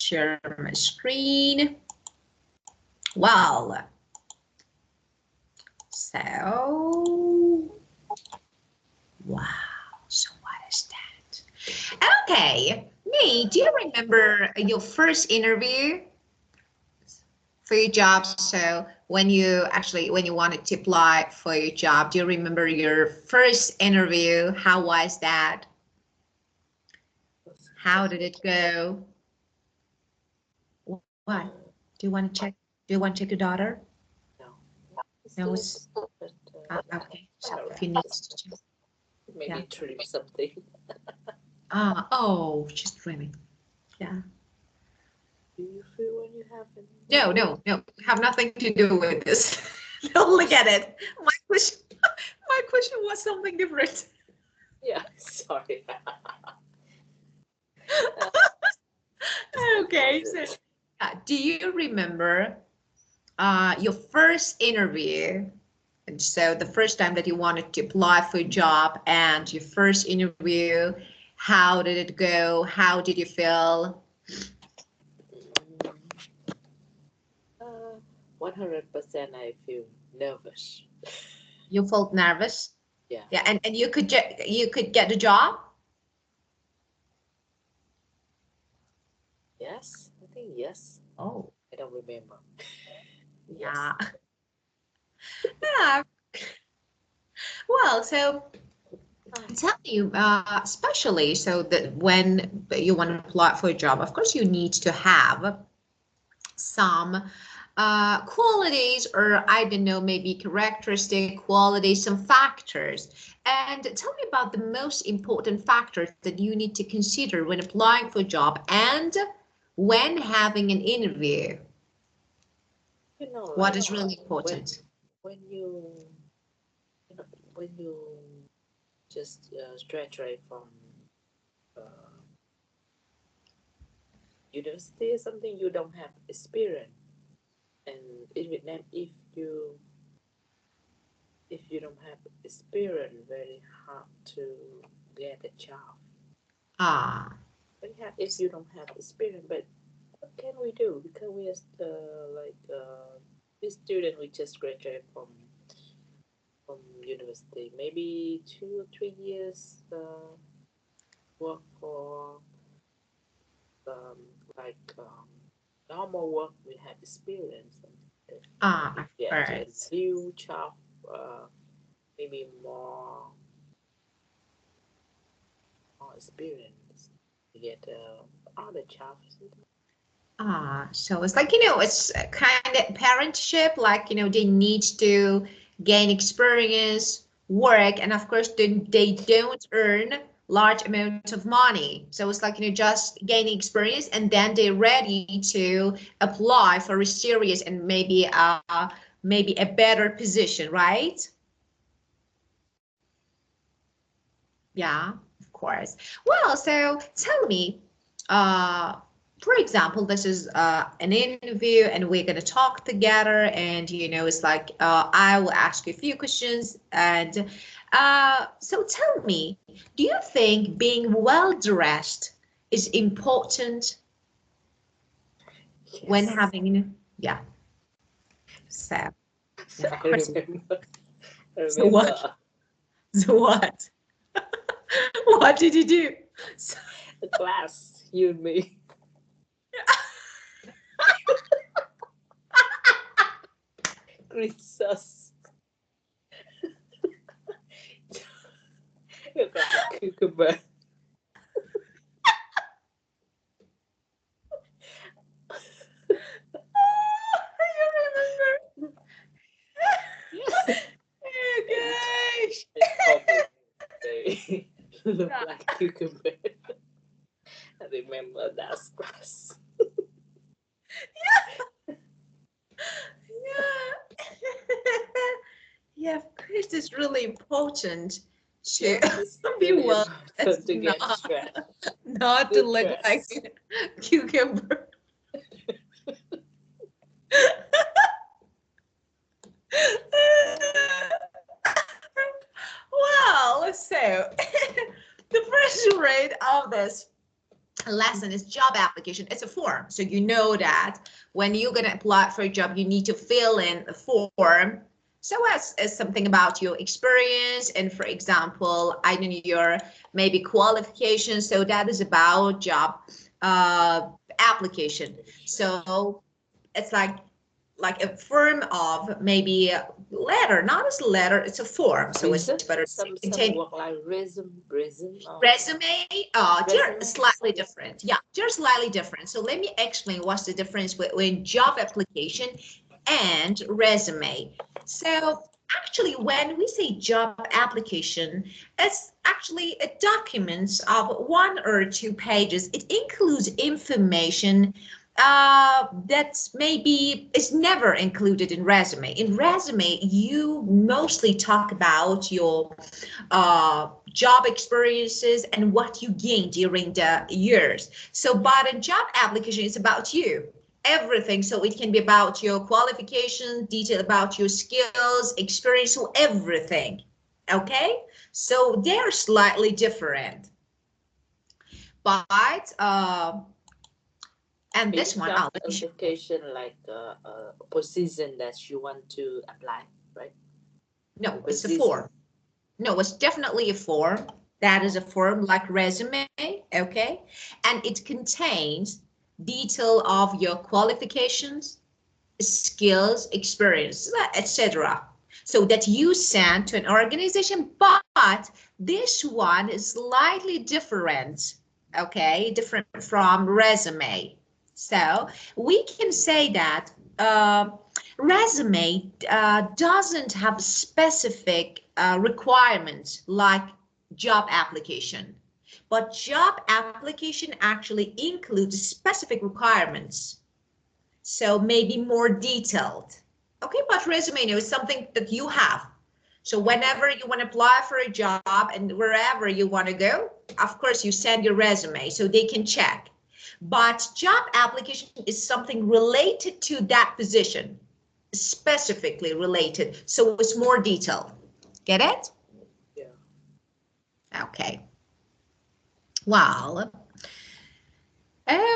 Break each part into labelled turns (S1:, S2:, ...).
S1: share my screen. Well, so, wow, so what is that? Okay, me, do you remember your first interview for your job? So when you wanted to apply for your job, do you remember your first interview? How was that? How did it go? What? Do you want to check? Do you want to check your daughter?
S2: No.
S1: No, it's okay. So if you need to check.
S2: Maybe dream something.
S1: Oh, just dreaming. Yeah.
S2: Do you feel when you have
S1: No. Have nothing to do with this. Don't look at it. My question was something different.
S2: Yeah, sorry.
S1: Okay, so do you remember your first interview? And so the first time that you wanted to apply for a job and your first interview, how did it go? How did you feel?
S2: 100% I feel nervous.
S1: You felt nervous?
S2: Yeah.
S1: Yeah, and you could get the job?
S2: Yes, I think yes.
S1: Oh.
S2: I don't remember.
S1: Yeah. Yeah. Well, so tell me, especially so that when you want to apply for a job, of course you need to have some qualities, or I don't know, maybe characteristic qualities, some factors. And tell me about the most important factors that you need to consider when applying for a job and when having an interview.
S2: You know,
S1: What
S2: like,
S1: is really important?
S2: when you just graduate from university or something, you don't have experience. And in Vietnam, if you don't have experience, very hard to get a job.
S1: Ah.
S2: Very hard if you don't have experience. But what can we do? Because we are this student, we just graduated from university. Maybe 2 or 3 years work for um, like normal work. We have experience.
S1: Of
S2: Get a
S1: course.
S2: new job, maybe more experience. Get other jobs.
S1: So it's like, it's kind of parentship, like, they need to gain experience, work, and of course, they don't earn large amounts of money. So it's like, just gaining experience, and then they're ready to apply for a serious and maybe a better position, right? Yeah, of course. Well, so tell me, for example, this is an interview and we're going to talk together, and it's like I will ask you a few questions, and so tell me, do you think being well dressed is important when having, yeah, so yeah, of course.
S2: I remember.
S1: So what? So what? What did you do? So,
S2: The class, you and me. Recess. Look like cucumber.
S1: you remember? Oh gosh.
S2: They look like cucumber. I remember that class.
S1: Yeah. Yeah, of course, it's really important to
S2: Yes,
S1: be
S2: really
S1: well. That's
S2: important to get stressed.
S1: not to
S2: Good
S1: look like
S2: dress.
S1: a cucumber. Well, so the first rate of this lesson is job application. It's a form. So you know that when you're going to apply for a job, you need to fill in a form. So as something about your experience and, for example, I don't know, your maybe qualifications. So that is about job application. So it's like a form of maybe a letter, not as a letter, it's a form. So it's better to
S2: some
S1: contain
S2: work like resume
S1: resume. They're
S2: resume.
S1: slightly different. Yeah, they're slightly different. So let me explain what's the difference between job application and resume. So actually, when we say job application, it's actually a document of 1 or 2 pages. It includes information that maybe is never included in resume. In resume, you mostly talk about your job experiences and what you gained during the years. So, but a job application is about you, everything. So it can be about your qualifications, detail about your skills, experience, so everything. Okay, so they're slightly different, but and
S2: Maybe
S1: this one,
S2: job
S1: let me show.
S2: application like a position that you want to apply, right?
S1: No, it's a
S2: Position.
S1: form. No, it's definitely a form. That is a form like resume, okay? And it contains detail of your qualifications, skills, experience, etc. So that you send to an organization, but this one is slightly different, okay? Different from resume. So we can say that resume doesn't have specific requirements like job application, but job application actually includes specific requirements, so maybe more detailed. Okay, but resume is something that you have. So whenever you want to apply for a job and wherever you want to go, of course you send your resume so they can check. But job application is something related to that position, specifically related. So it's more detailed. Get it?
S2: Yeah.
S1: Okay. Well,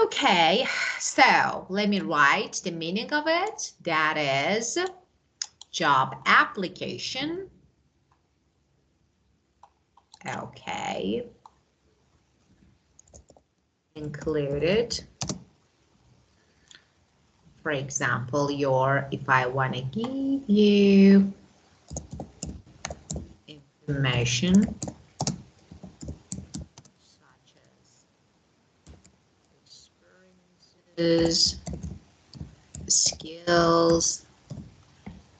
S1: okay, so let me write the meaning of it. That is job application. Okay. Included. For example, if I want to give you information such as experiences, skills,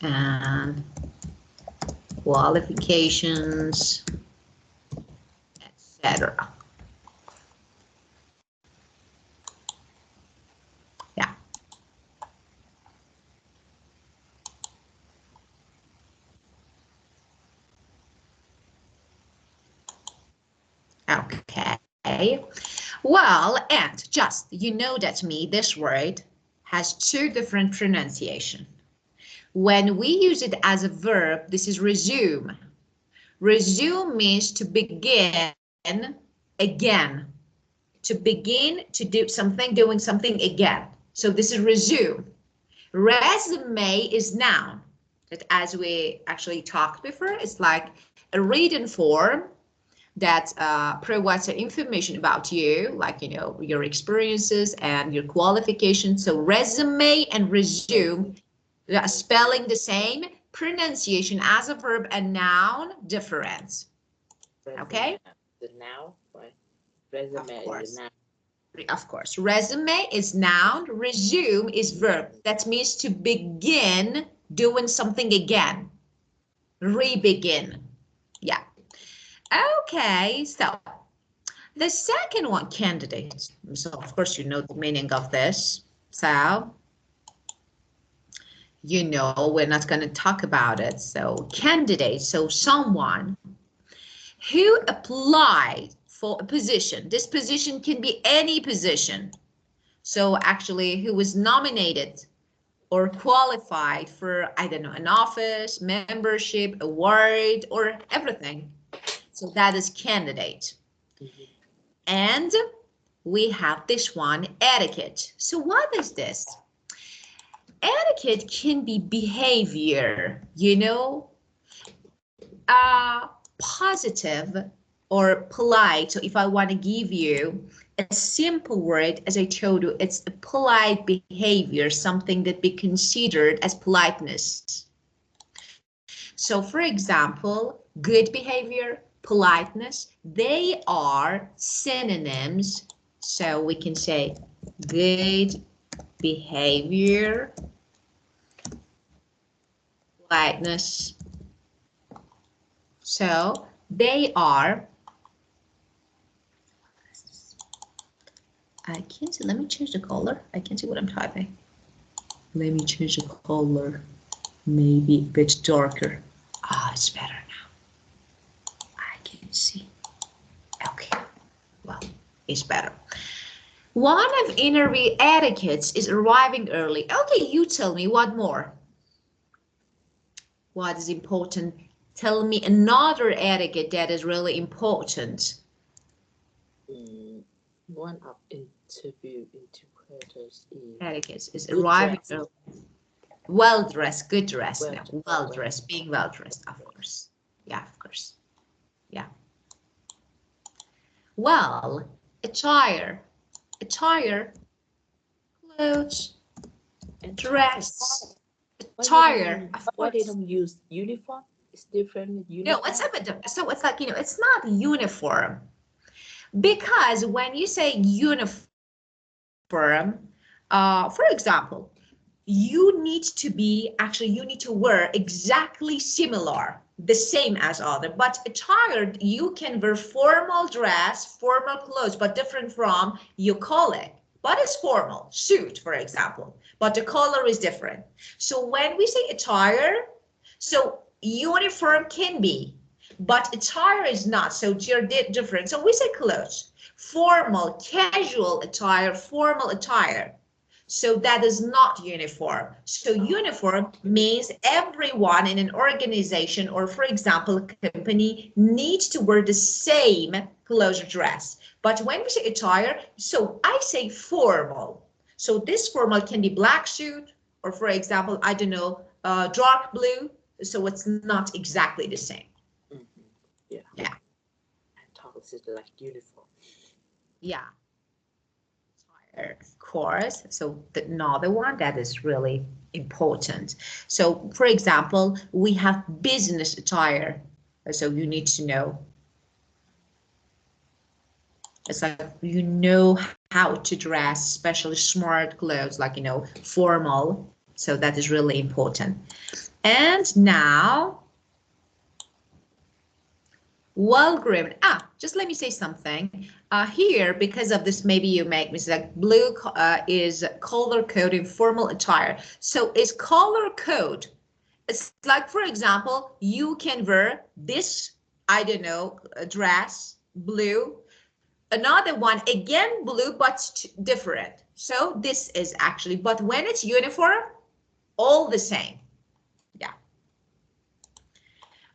S1: and qualifications, etc. Yeah. Okay. Well, and just, you know that this word has 2 different pronunciation. When we use it as a verb, this is resume. Resume means to begin again. To begin to do something, doing something again. So this is resume. Resume is noun. That, as we actually talked before, it's like a written form that provides information about you, like, your experiences and your qualifications. So resume and resume, spelling the same, pronunciation as a verb and noun different. Okay?
S2: The noun, right?
S1: Of
S2: Resume is
S1: course.
S2: the noun.
S1: Of course. Resume is noun, resume is verb. That means to begin doing something again. Re-begin. Yeah. Okay, so the second one, candidate. So of course you know the meaning of this. So we're not going to talk about it. So candidate, so someone who applied for a position. This position can be any position. So actually who was nominated or qualified for, I don't know, an office, membership, award, or everything. So that is candidate. And we have this one, etiquette. So what is this? Etiquette can be behavior, you know, positive or polite. So if I want to give you a simple word, as I told you, it's a polite behavior, something that be considered as politeness. So for example, good behavior, politeness, they are synonyms. So we can say good behavior, politeness. So they are, I can't see, let me change the color. I can't see what I'm typing. Let me change the color, maybe a bit darker. Ah, it's better now. I can see. Okay, well, it's better. One of interview etiquettes is arriving early. Okay, you tell me what more. What is important? Tell me another etiquette that is really important.
S2: One of interview interpreters is
S1: Etiquette is arriving early. Well dressed, good dressed.
S2: Well
S1: No, well dressed, being well dressed, of course. Yeah, of course. Yeah. Well, attire, clothes, dress, attire. Of
S2: why they
S1: course.
S2: don't use uniform? It's different with
S1: No,
S2: uniform.
S1: it's a bit different. So it's like, you know, it's not uniform. Because when you say uniform, for example, you need to be, actually, you need to wear exactly similar, the same as other. But attire, you can wear formal dress, formal clothes, but different from your colleague. But it's formal, suit, for example, but the color is different. So when we say attire, so uniform can be, but attire is not, so they're different. So we say clothes, formal, casual attire, formal attire. So that is not uniform. So uniform means everyone in an organization or, for example, a company needs to wear the same clothes or dress. But when we say attire, so I say formal. So this formal can be black suit or, for example, I don't know, dark blue. So it's not exactly the same.
S2: Yeah.
S1: Yeah.
S2: I thought it's like uniform.
S1: Yeah. Of course. So another one that is really important. So for example, we have business attire. So you need to know. It's like you know how to dress, especially smart clothes, like, you know, formal. So that is really important. And now, well-groomed. Just let me say something. Here, because of this, maybe you make mistake. Blue is color code in formal attire. So is color code. It's like, for example, you can wear this, I don't know, dress, blue. Another one, again, blue, but different. So this is actually, but when it's uniform, all the same. Yeah.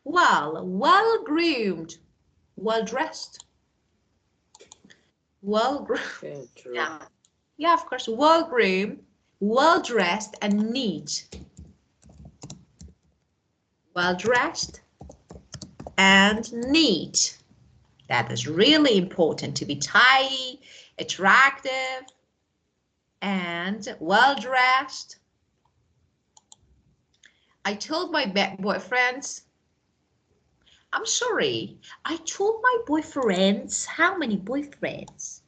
S1: Well-groomed, well-dressed. Well-groomed.
S2: Yeah,
S1: Yeah, of course. Well-groomed, well-dressed, and neat. Well-dressed and neat. That is really important, to be tidy, attractive, and well-dressed. I told my boyfriends, I'm sorry, I told my boyfriends, how many boyfriends?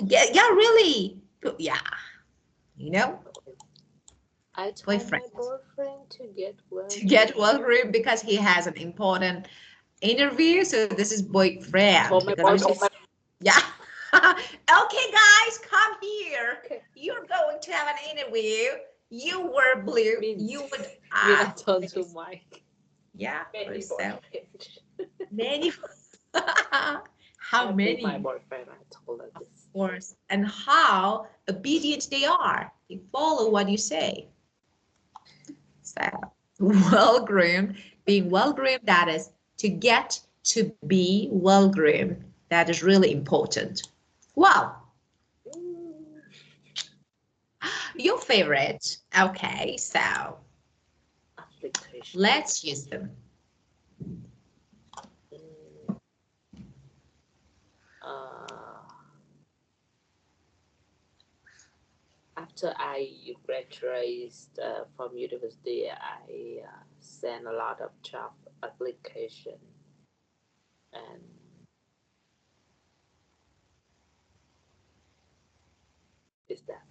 S1: Yeah, really. Yeah, you know,
S2: I told
S1: boyfriend.
S2: my boyfriend to
S1: get well-groomed because he has an important interview. So this is boyfriend.
S2: Told my boyfriend.
S1: Yeah. Okay, guys, come here. You're going to have an interview. You were blue. You would.
S2: I told to Mike.
S1: Yeah.
S2: Many boyfriends.
S1: Many. How many?
S2: My boyfriend. I told her this.
S1: Of course. And how obedient they are. They follow what you say. So, well-groomed, being well-groomed, that is to get to be well-groomed. That is really important. Well, your favorite. Okay, so
S2: application.
S1: let's use them.
S2: After I graduated from university, I sent a lot of job application, and is that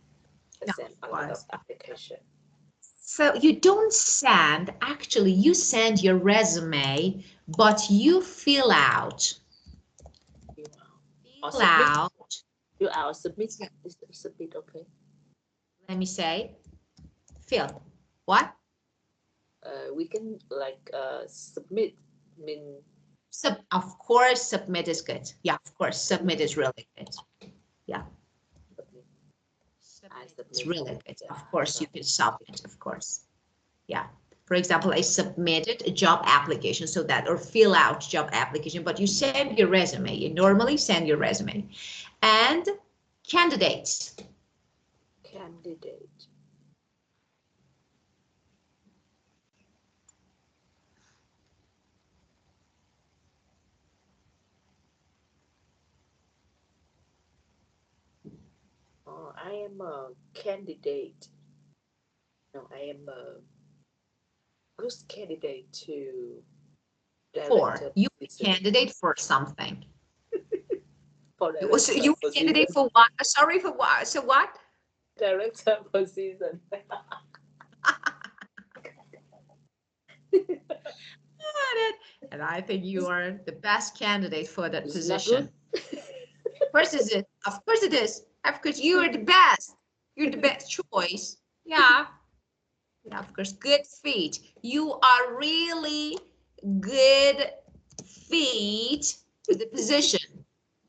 S2: I
S1: Yeah,
S2: sent
S1: of
S2: a lot of
S1: course.
S2: application.
S1: So you don't send, actually you send your resume, but you fill out.
S2: Or
S1: Fill
S2: submit.
S1: out.
S2: You are submit. Is submit okay?
S1: Let me say, fill. What?
S2: We can like submit. Mean
S1: Of course, submit is good. Yeah, of course, submit is really good. Yeah.
S2: submit. I
S1: Submit is
S2: submit.
S1: really good.
S2: Yeah,
S1: Of course, you can submit, of course. Yeah. For example, I submitted a job application, so that, or fill out job application, but you send your resume. You normally send your resume. And candidates.
S2: Candidate. I am a candidate. No, I am a good candidate to
S1: For
S2: director
S1: you
S2: position.
S1: candidate for something.
S2: For
S1: So
S2: director
S1: you
S2: position.
S1: candidate for what? Sorry, for what? So what?
S2: Director position.
S1: And I think you are the best candidate for that
S2: It's not good.
S1: position. Of course it is. Of course it is. Of course you are the best. You're the best choice. Yeah. Yeah, of course. Good feet. You are really good feet for the position.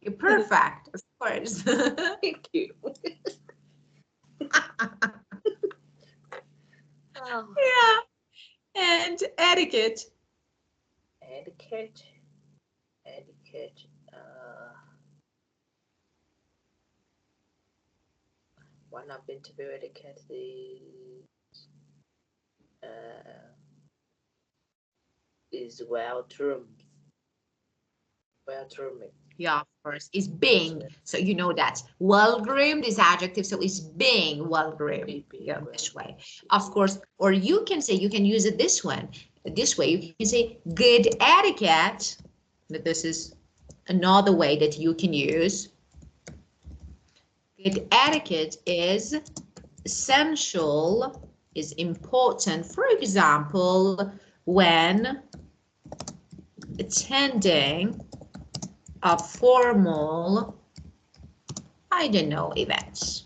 S1: You're perfect, of course.
S2: Thank you. Oh.
S1: Yeah. And etiquette.
S2: Etiquette. Etiquette. One of interview etiquette uh, is well groomed. Well groomed.
S1: Yeah, of course. Is being. So you know that. Well-groomed is adjective, so it's being well-groomed. Yeah, this way. Of course. Or you can say, you can use it this one. This way, you can say good etiquette. That this is another way that you can use. Good etiquette is essential, is important. For example, when attending a formal, I don't know, events.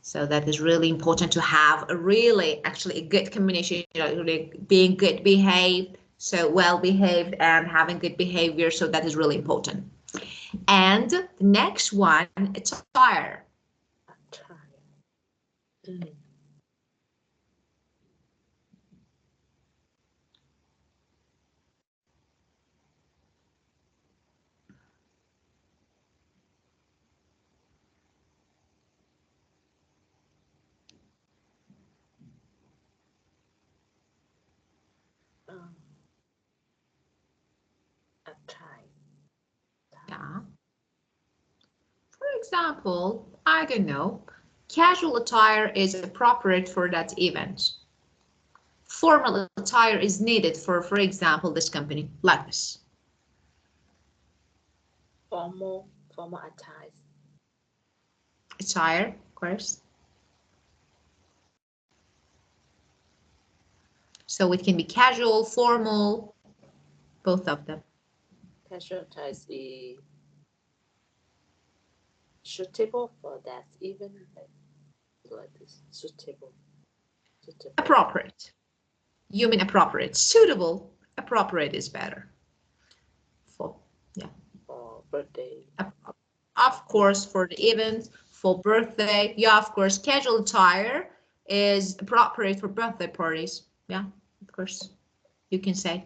S1: So that is really important to have a really, actually a good communication, you know, really being good behaved, so well behaved and having good behavior. So that is really important. And the next one, attire.
S2: Attire. Mm. Um, attire.
S1: Yeah. For example, I don't know, casual attire is appropriate for that event. Formal attire is needed for example, this company, like this.
S2: Formal attire.
S1: Attire, of course. So it can be casual, formal, both of them.
S2: Casual attire is suitable for that even like this. Suitable. Suitable.
S1: Appropriate. You mean appropriate. Suitable. Appropriate is better. For, yeah.
S2: For birthday.
S1: Of course, for the event, for birthday. Yeah, of course. Casual attire is appropriate for birthday parties. Yeah, of course. You can say.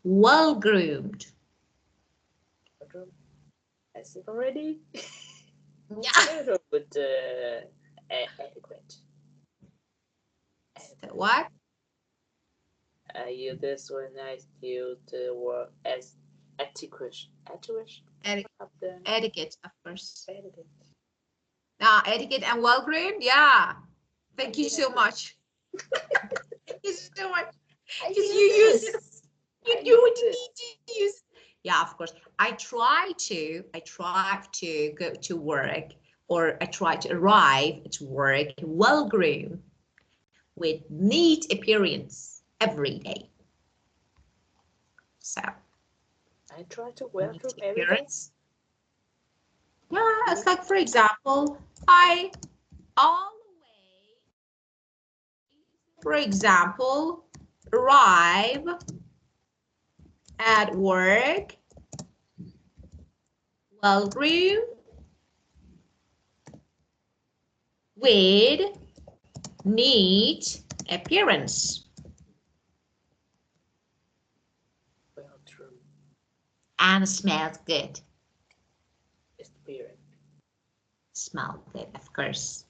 S1: well-groomed.
S2: I said already.
S1: Yeah.
S2: But adequate.
S1: So what?
S2: I use this when I use the word as etiquette. Etiquette?
S1: Etiquette, of course.
S2: Etiquette.
S1: Etiquette and well-groomed. Yeah.
S2: I
S1: Thank you
S2: use
S1: so much. Thank you so much.
S2: I
S1: Because you
S2: use
S1: use it.
S2: this.
S1: You would need to use. Yeah, of course. I try to go to work, or I try to arrive at work well-groomed with neat appearance every day. So
S2: I try to wear
S1: neat
S2: them every day.
S1: appearance. Yeah, it's like, for example, I always, for example, arrive at work well-groomed with neat appearance.
S2: Well, true.
S1: And smells good.
S2: Experience.
S1: Smell good, of course.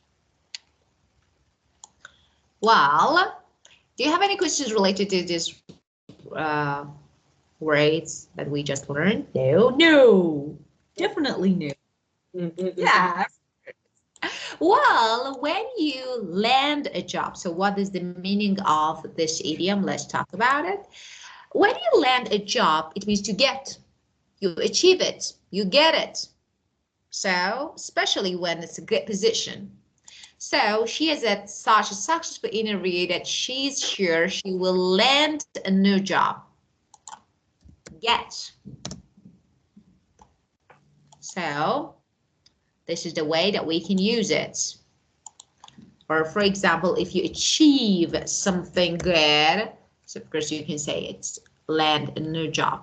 S1: Well, do you have any questions related to this words that we just learned? No, definitely no. Yeah. Well, when you land a job, so what is the meaning of this idiom? Let's talk about it. When you land a job, it means to get, you achieve it, you get it. So, especially when it's a good position. So she has had such a successful interview that she's sure she will land a new job. Get. So this is the way that we can use it. Or for example, if you achieve something good, so of course you can say it's land a new job.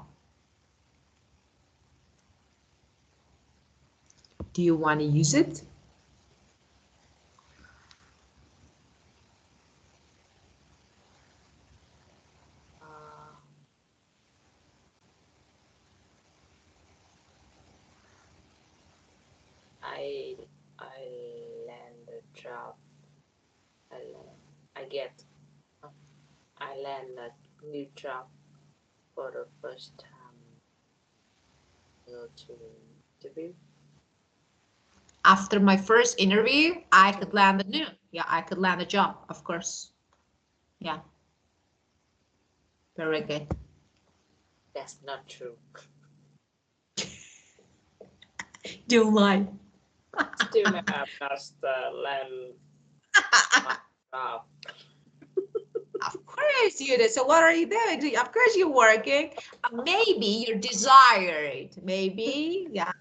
S1: Do you want to use it?
S2: I land a job. I get. I land a new job for the first time. Go to interview.
S1: After my first interview, I could land a new. Yeah, I could land a job, of course. Yeah. Very good.
S2: That's not true.
S1: Don't lie.
S2: Still have not land job.
S1: Of course you do. So what are you doing? Of course you're working. Maybe you're desired. Maybe, yeah,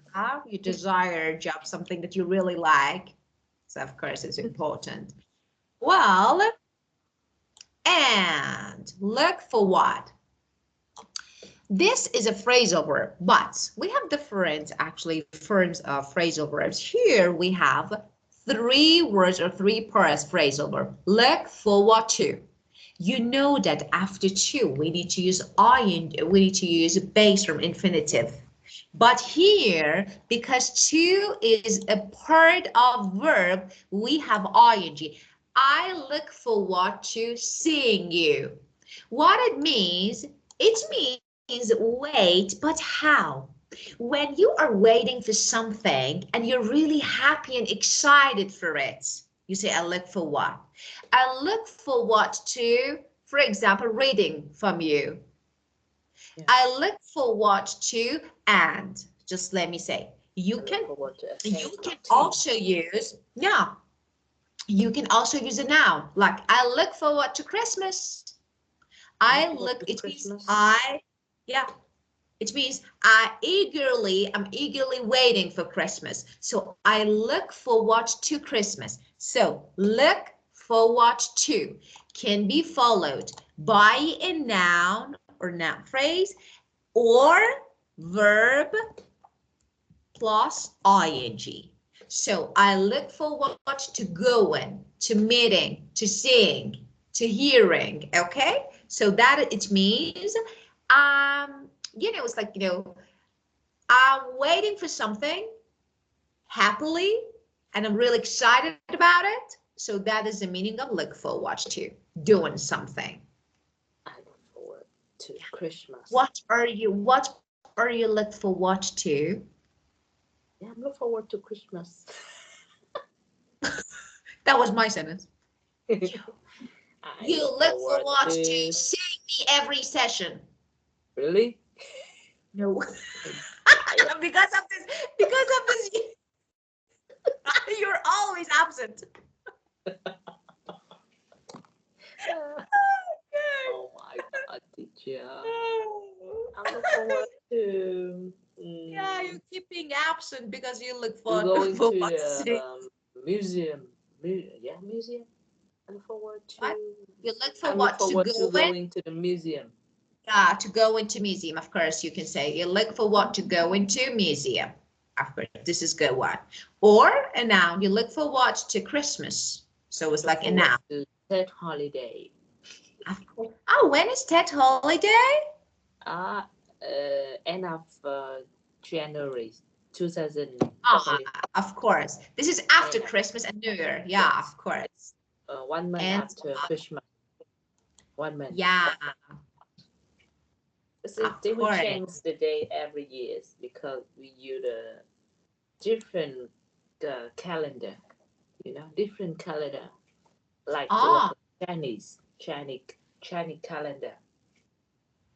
S1: you desire a job, something that you really like. So of course it's important. Well, and look for what? This is a phrasal verb, but we have different actually forms of phrasal verbs. Here we have 3 words or 3 parts phrasal verb. Look forward to. You know that after to, we need to use ing, we need to use base form infinitive. But here, because to is a part of verb, we have ing. I look forward to seeing you. What it means wait, but how? When you are waiting for something and you're really happy and excited for it, you say, I look for what? I look forward to, for example, reading from you. Yeah. I look forward to, and just let me say, you can also use, yeah, you can also use a noun, like I look forward to Christmas. It means yeah, it means I'm eagerly waiting for Christmas. So I look forward to Christmas. So look forward to can be followed by a noun or noun phrase or verb plus ing. So I look forward to going, to meeting, to seeing, to hearing, okay? So that it means It's like, I'm waiting for something happily, and I'm really excited about it. So that is the meaning of look forward to, doing something.
S2: I look forward to Christmas.
S1: What are you look forward to?
S2: Yeah, I'm looking forward to Christmas.
S1: That was my sentence.
S2: I
S1: You
S2: look
S1: look
S2: forward
S1: forward to
S2: to.
S1: seeing me every session.
S2: Really?
S1: No.
S2: I
S1: because of this, you're always absent.
S2: Oh my God, teacher. I'm looking forward to.
S1: Yeah, you're keeping absent because you look
S2: To
S1: forward
S2: going
S1: for
S2: to
S1: what's sake.
S2: museum. Yeah, museum. I look forward to.
S1: What? You look
S2: I look
S1: forward to
S2: forward to
S1: going.
S2: going to the museum.
S1: Yeah, to go into museum, of course, you can say you look forward to go into museum. Of course, this is good one. Or a noun, you look forward to Christmas. So it's like a noun.
S2: To that holiday.
S1: Of course. Oh, when is that holiday?
S2: Ah, end of January 2020.
S1: Of course. This is after Christmas and New Year. Yeah,
S2: Yes.
S1: of course.
S2: 1 month
S1: And
S2: after Christmas. 1 month.
S1: yeah,
S2: They
S1: of
S2: will
S1: course.
S2: change the day every year because we use a different calendar. Different calendar, like Chinese calendar.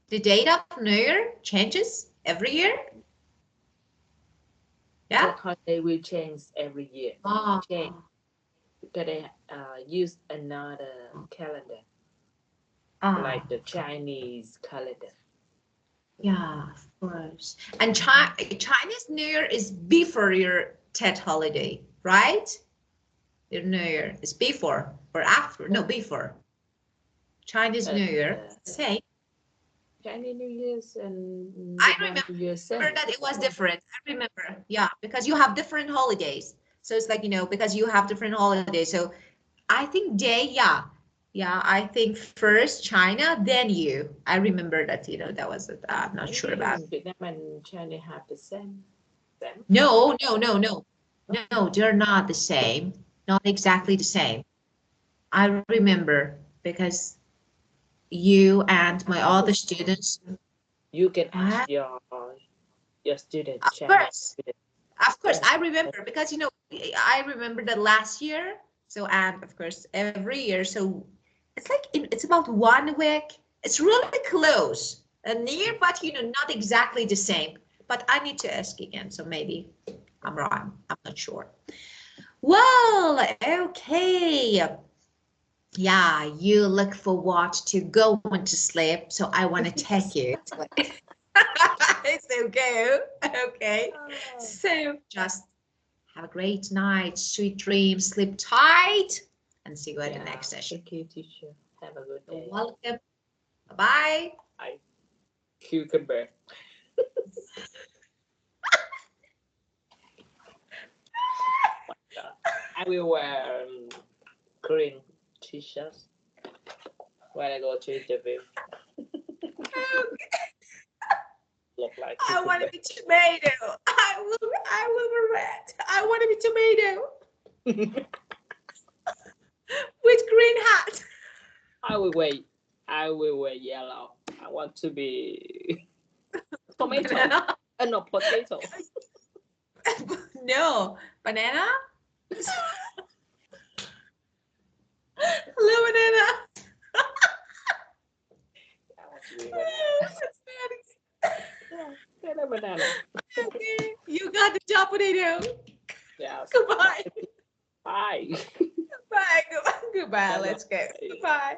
S1: The date of New Year changes every year. Yeah.
S2: That holiday will change every year. Change because they use another calendar, like the Chinese calendar.
S1: Yeah, of course. And Chinese New Year is before your Tet holiday, right? Your New Year is before or after? No, before. Chinese New Year, same.
S2: Chinese New Year's and
S1: I remember that it was different. I remember, yeah, because you have different holidays. So it's like, because you have different holidays. So I think yeah. Yeah, I think first China, then you. I remember that, that was, I'm not sure about.
S2: Vietnam and China have the same.
S1: No, they're not the same. Not exactly the same. I remember because you and my other students.
S2: You can ask your student.
S1: Of course, I remember because I remember that last year. So, and of course every year. So it's like it's about 1 week. It's really close and near, but not exactly the same. But I need to ask again. So maybe I'm wrong. I'm not sure. Well, okay. Yeah, you look forward to going to sleep. So I want to take you. It's okay. Okay. So just have a great night, sweet dreams, sleep tight, and see you at the next session.
S2: Thank you, teacher. Have a good day.
S1: You're welcome. Bye-bye.
S2: Bye. Cucumber. I will wear green t-shirts when I go to interview. Look like
S1: I want to be tomato. I will be red. I want to be tomato. With green hat.
S2: I will wear yellow. I want to be tomato. No, potato.
S1: No, banana. Hello, banana.
S2: I want to be banana.
S1: Okay, you got the job, potato.
S2: Yeah.
S1: Goodbye.
S2: Bye.
S1: Bye. Goodbye. Let's go. Goodbye.